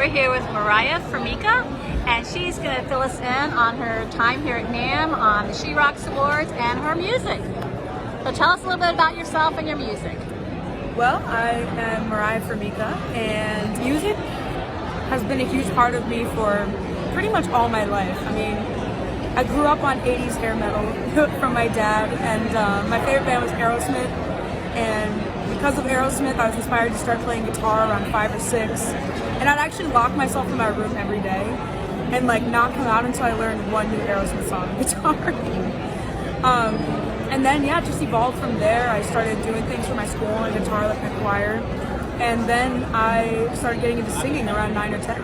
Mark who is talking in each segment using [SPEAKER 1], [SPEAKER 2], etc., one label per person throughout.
[SPEAKER 1] We're here with Moriah Formica, and she's going to fill us in on her time here at NAMM, on the She Rocks Awards, and her music. So tell us a little bit about yourself and your music.
[SPEAKER 2] Well, I am Moriah Formica, and music has been a huge part of me for pretty much all my life. I mean, I grew up on 80s hair metal from my dad, and my favorite band was Aerosmith, and because of Aerosmith, I was inspired to start playing guitar around 5 or 6, and I'd actually lock myself in my room every day and like not come out until I learned one new Aerosmith song on guitar. And then, yeah, it just evolved from there. I started doing things for my school on guitar, like my choir, and then I started getting into singing around 9 or 10.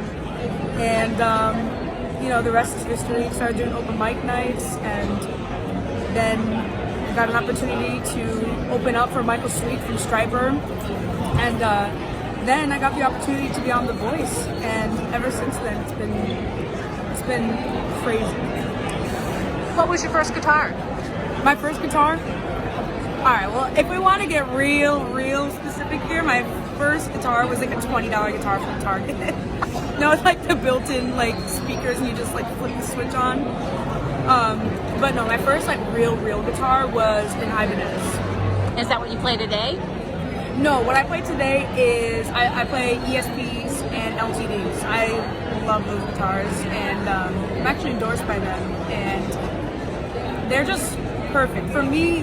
[SPEAKER 2] And, you know, the rest is history. Started doing open mic nights, and then got an opportunity to open up for Michael Sweet from Striper, and then I got the opportunity to be on The Voice, and ever since then it's been crazy.
[SPEAKER 1] What was your first guitar?
[SPEAKER 2] My first guitar? Alright, well, if we want to get real specific here, my first guitar was like a $20 guitar from Target. No, it's like the built-in like speakers and you just like flip the switch on. But no, my first like real guitar was an Ibanez.
[SPEAKER 1] Is that what you play today?
[SPEAKER 2] No, what I play today is I play ESPs and LTDs. I love those guitars, and I'm actually endorsed by them, and they're just perfect. For me,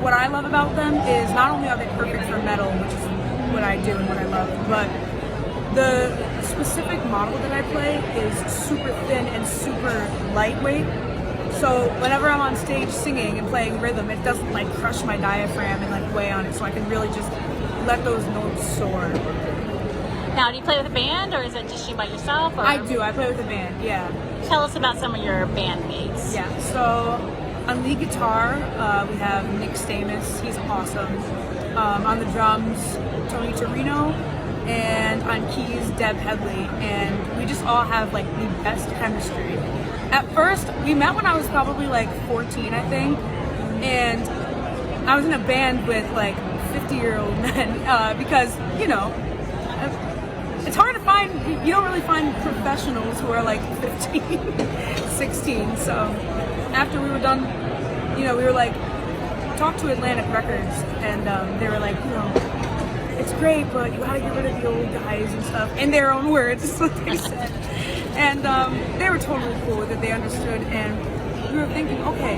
[SPEAKER 2] what I love about them is not only are they perfect for metal, which is what I do and what I love, but the specific model that I play is super thin and super lightweight. So whenever I'm on stage singing and playing rhythm, it doesn't like crush my diaphragm and like weigh on it, so I can really just let those notes soar.
[SPEAKER 1] Now, do you play with a band, or is it just you by yourself? Or?
[SPEAKER 2] I do. I play with a band, yeah.
[SPEAKER 1] Tell us about some of your bandmates.
[SPEAKER 2] Yeah, so on lead guitar, we have Nick Stamus. He's awesome. On the drums, Tony Torino. And on keys, Deb Headley. And we just all have like the best chemistry. At first, we met when I was probably like 14, I think. And I was in a band with like 50-year-old men because, you know, it's hard to find, you don't really find professionals who are like 15, 16. So after we were done, you know, we were like, talk to Atlantic Records, and they were like, you know, it's great, but you gotta get rid of the old guys and stuff. In their own words, is what they said. And they were totally cool with it, they understood, and we were thinking, okay,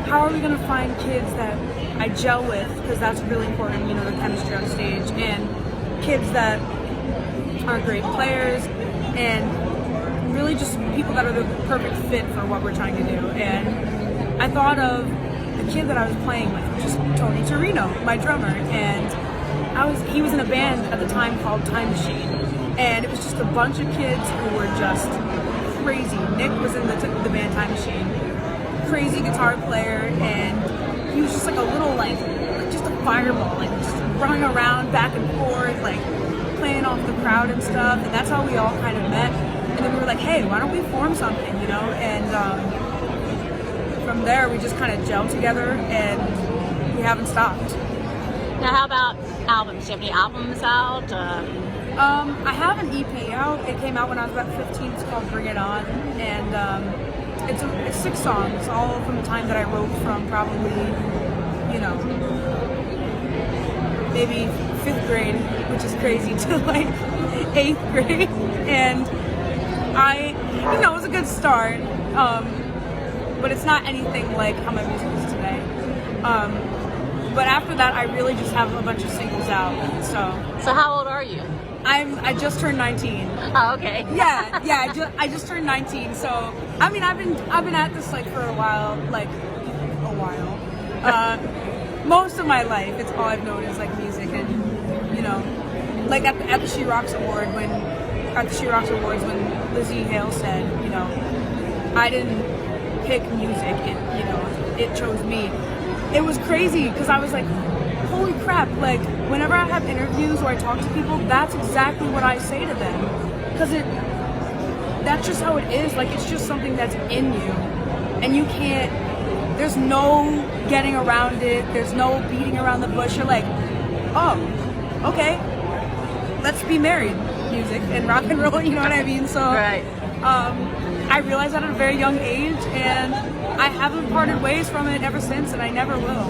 [SPEAKER 2] how are we gonna find kids that I gel with, because that's really important, you know, the chemistry on stage, and kids that are great players, and really just people that are the perfect fit for what we're trying to do. And I thought of the kid that I was playing with, which is Tony Torino, my drummer, and he was in a band at the time called Time Machine, and it was just a bunch of kids who were just crazy. Nick was in the band Time Machine, crazy guitar player, and he was just like a little like just a fireball, like just running around back and forth, like playing off the crowd and stuff. And that's how we all kind of met. And then we were like, hey, why don't we form something, you know? And from there we just kind of gelled together, and we haven't stopped.
[SPEAKER 1] Now, how about albums? Do you have any albums out?
[SPEAKER 2] I have an EP out. It came out when I was about 15. It's called Bring It On, and it's 6 songs, all from the time that I wrote from probably, you know, maybe 5th grade, which is crazy, to like 8th grade, and you know, it was a good start, but it's not anything like how my music is today. But after that, I really just have a bunch of singles out. So
[SPEAKER 1] how old are you?
[SPEAKER 2] I just turned 19.
[SPEAKER 1] Oh, okay.
[SPEAKER 2] Yeah. I just turned 19. So I mean, I've been at this like for a while. Most of my life, it's all I've known is like music, and you know, like at the She Rocks Awards when Lzzy Hale said, you know, I didn't pick music, it chose me. It was crazy because I was like, holy crap, like whenever I have interviews or I talk to people, that's exactly what I say to them, because that's just how it is. Like, it's just something that's in you, and you can't, there's no getting around it, there's no beating around the bush. You're like, oh, okay, let's be married. music and rock and roll, you know what I mean? So
[SPEAKER 1] Right.
[SPEAKER 2] I realized that at a very young age, and I haven't parted ways from it ever since, and I never will.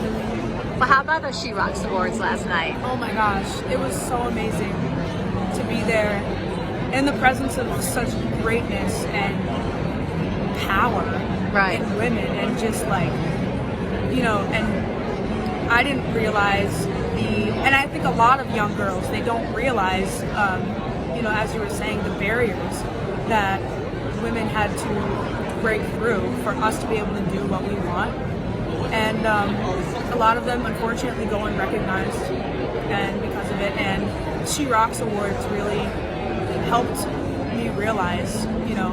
[SPEAKER 1] Well, how about the She Rocks Awards last night?
[SPEAKER 2] Oh my gosh, it was so amazing to be there in the presence of such greatness and power
[SPEAKER 1] Right.
[SPEAKER 2] in women, and just like, you know, and I didn't realize and I think a lot of young girls, they don't realize, you know, as you were saying, the barriers that women had to break through for us to be able to do what we want. And a lot of them unfortunately go unrecognized, and because of it. And She Rocks Awards really helped me realize, you know,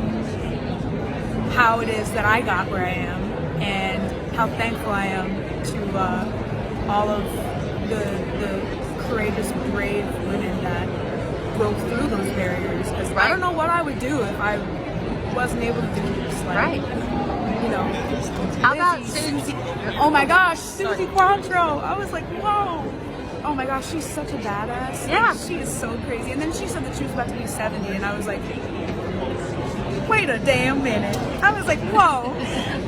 [SPEAKER 2] how it is that I got where I am, and how thankful I am to all of the courageous, brave women that broke through those barriers. Because I don't know what I would do if I wasn't able to do this. Like,
[SPEAKER 1] Right.
[SPEAKER 2] You know.
[SPEAKER 1] How about Susie?
[SPEAKER 2] Oh my gosh, Susie Quantro. I was like, whoa. Oh my gosh, she's such a badass.
[SPEAKER 1] Yeah.
[SPEAKER 2] Like, she is so crazy. And then she said that she was about to be 70, and I was like, wait a damn minute. I was like, whoa.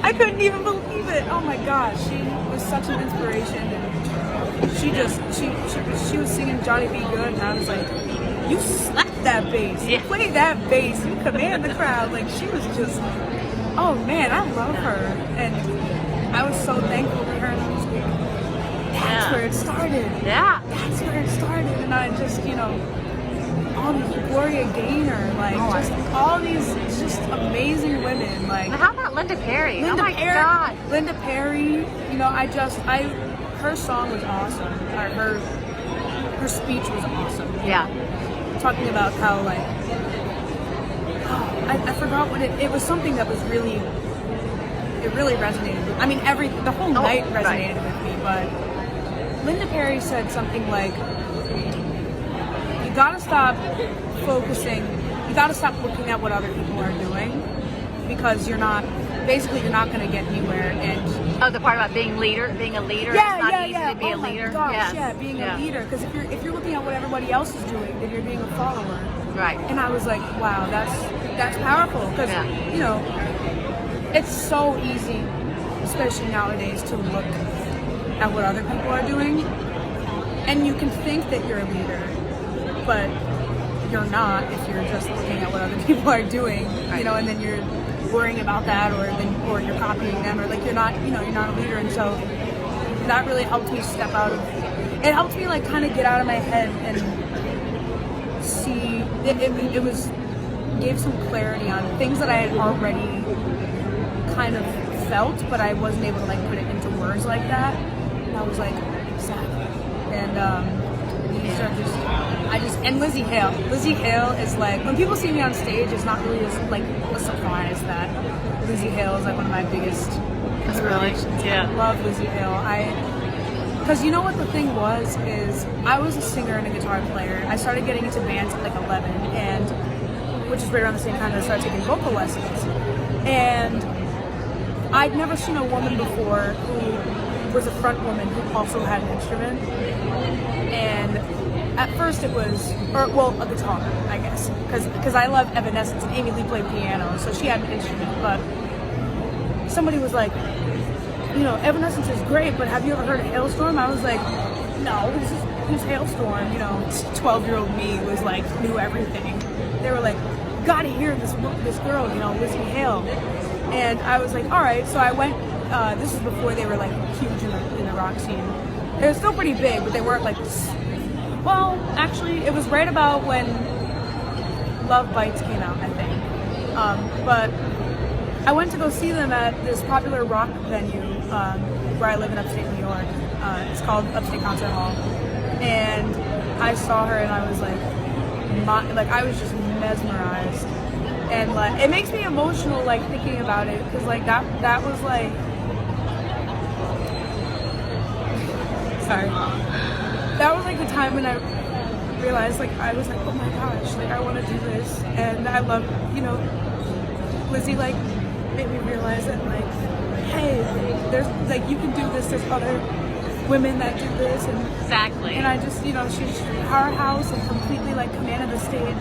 [SPEAKER 2] I couldn't even believe it. Oh my gosh, she was such an inspiration. And she was singing Johnny B. Good, and I was like, you slap that bass. You play that bass. You command the crowd. Like, she was just, oh man, I love her. And I was so thankful for her. And I was like, that's where it started.
[SPEAKER 1] Yeah.
[SPEAKER 2] That's where it started. And I just, you know, all these Gloria Gaynor, like, just all these just amazing women. Like,
[SPEAKER 1] How about Linda Perry?
[SPEAKER 2] Linda
[SPEAKER 1] Oh my
[SPEAKER 2] Perry,
[SPEAKER 1] God.
[SPEAKER 2] Linda Perry, you know, her song was awesome. Her speech was awesome.
[SPEAKER 1] Yeah.
[SPEAKER 2] Talking about how, like, I forgot what it was, something that was really, it really resonated with, I mean, the whole night resonated with me, but Linda Perry said something like, you gotta stop focusing, you gotta stop looking at what other people are doing, because you're not gonna get anywhere. And
[SPEAKER 1] Oh, the part about being a leader.
[SPEAKER 2] yeah,
[SPEAKER 1] It's not easy to be a
[SPEAKER 2] my
[SPEAKER 1] leader.
[SPEAKER 2] gosh,
[SPEAKER 1] Yes.
[SPEAKER 2] yeah, being a leader, because if you're looking at what everybody else is doing, then you're being a follower.
[SPEAKER 1] Right.
[SPEAKER 2] And I was like, wow, that's powerful, because you know, it's so easy, especially nowadays, to look at what other people are doing, and you can think that you're a leader, but you're not if you're just looking at what other people are doing, you know, and then you're worrying about that, or you're copying them, or like you're not a leader. And so that really helped me step out of it. Helped me like kind of get out of my head and see it gave some clarity on things that I had already kind of felt, but I wasn't able to like put it into words like that. And I was like, exactly. And these are and Lzzy Hale. Lzzy Hale is like, when people see me on stage, it's not really like a surprise that Lzzy Hale is like one of my biggest inspirations.
[SPEAKER 1] Yeah.
[SPEAKER 2] I love Lzzy Hale. Because you know what the thing was, is I was a singer and a guitar player. I started getting into bands at like 11, and which is right around the same time that I started taking vocal lessons. And I'd never seen a woman before who was a front woman who also had an instrument. And at first it was, a guitar, I guess, because I love Evanescence, and Amy Lee played piano, so she had an instrument. But somebody was like, you know, Evanescence is great, but have you ever heard of Hailstorm? I was like, no, who's Hailstorm? You know, 12-year-old me was like, knew everything. They were like, gotta hear this girl, you know, Lzzy Hale. And I was like, all right. So I went. This is before they were like huge in the rock scene. They were still pretty big, but they weren't like. Well, actually, it was right about when Love Bites came out, I think. But I went to go see them at this popular rock venue where I live in upstate New York. It's called Upstate Concert Hall, and I saw her, and I was like, I was just mesmerized. And like, it makes me emotional, like thinking about it, because like that was like, sorry, that was like the time when I realized, like, I was like, oh my gosh, like I want to do this, and I love, you know, Lzzy like made me realize that like, hey, there's like, you can do this. There's other women that do this, and
[SPEAKER 1] Exactly.
[SPEAKER 2] I just, she's powerhouse and completely like commanded the stage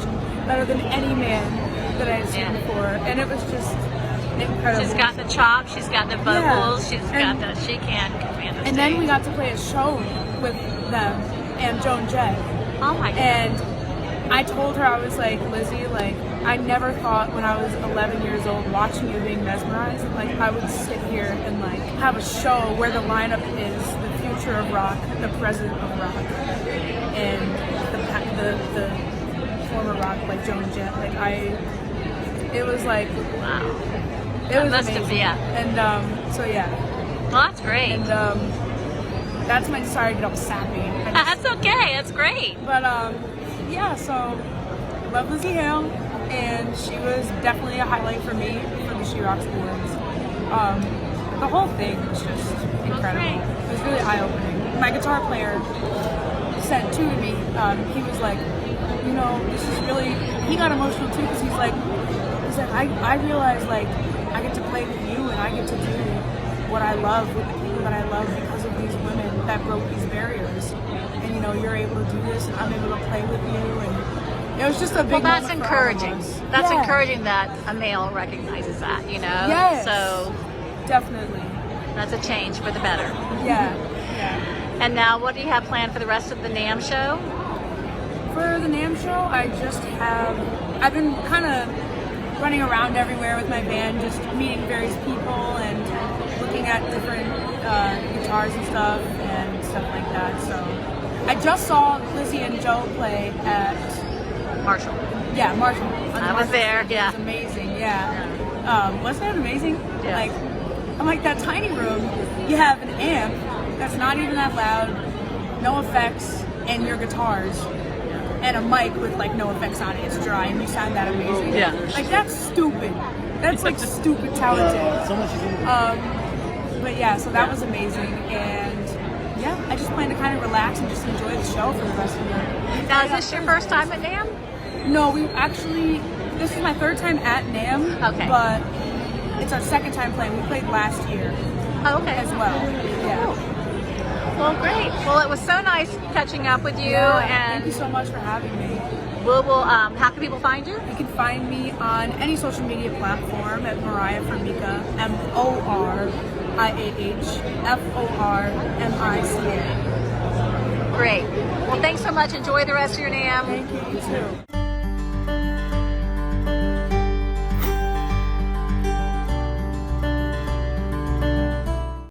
[SPEAKER 2] better than any man that I had seen before, and it was just incredible.
[SPEAKER 1] She's got the chops, she's got the vocals, she can command the stage.
[SPEAKER 2] And then we got to play a show with them and Joan Jett.
[SPEAKER 1] Oh my God.
[SPEAKER 2] And I told her, I was like, Lizzy, like, I never thought when I was 11 years old watching you being mesmerized, like I would sit here and like have a show where the lineup is the future of rock, the present of rock, and the former rock, like Joan Jett. Like it was like,
[SPEAKER 1] Wow.
[SPEAKER 2] it was
[SPEAKER 1] must
[SPEAKER 2] amazing.
[SPEAKER 1] have, yeah.
[SPEAKER 2] And so yeah.
[SPEAKER 1] Well, that's great.
[SPEAKER 2] And that's my, sorry to get all sappy.
[SPEAKER 1] That's okay, that's great.
[SPEAKER 2] But yeah, so love Lzzy Hale, and she was definitely a highlight for me for the She Rocks Awards. The whole thing was just incredible. It was really eye-opening. My guitar player sent two to me. He was like, this is really, he got emotional too, because he's like, I realized like I get to play with you and I get to do what I love with the people that I love because of these women that broke these barriers. And you're able to do this, and I'm able to play with you, and it was just a big.
[SPEAKER 1] Well, that's
[SPEAKER 2] moment for all of
[SPEAKER 1] encouraging.
[SPEAKER 2] us.
[SPEAKER 1] That's
[SPEAKER 2] Yeah.
[SPEAKER 1] encouraging that a male recognizes that,
[SPEAKER 2] Yes.
[SPEAKER 1] So
[SPEAKER 2] Definitely.
[SPEAKER 1] that's a change for the better.
[SPEAKER 2] Yeah.
[SPEAKER 1] And now, what do you have planned for the rest of the NAMM show?
[SPEAKER 2] For the NAMM show, I've been kind of running around everywhere with my band, just meeting various people and looking at different guitars and stuff like that. So I just saw Lizzy and Joe play at
[SPEAKER 1] Marshall.
[SPEAKER 2] Yeah, Marshall.
[SPEAKER 1] I was there, yeah.
[SPEAKER 2] It was amazing, yeah. Wasn't that amazing?
[SPEAKER 1] Yeah.
[SPEAKER 2] Like, I'm like, that tiny room, you have an amp that's not even that loud, no effects, and your guitars, and a mic with like no effects on it. It's dry, and you sound that amazing.
[SPEAKER 1] Yeah.
[SPEAKER 2] Like, that's stupid. That's like stupid talented. But yeah, so that was amazing, and yeah, I just plan to kind of relax and just enjoy the show for the rest of the year.
[SPEAKER 1] Now, is this your first time at NAMM?
[SPEAKER 2] No, this is my third time at NAMM.
[SPEAKER 1] Okay.
[SPEAKER 2] But it's our second time playing. We played last year
[SPEAKER 1] Oh, okay.
[SPEAKER 2] as well. Yeah.
[SPEAKER 1] Well, great. Well, it was so nice catching up with you,
[SPEAKER 2] Thank you
[SPEAKER 1] and
[SPEAKER 2] so much for having me.
[SPEAKER 1] how can people find you?
[SPEAKER 2] You can find me on any social media platform at Moriah Formica, MoriahFormica.
[SPEAKER 1] Great. Well, thanks so much. Enjoy the rest of your NAMM.
[SPEAKER 2] Thank you, you too.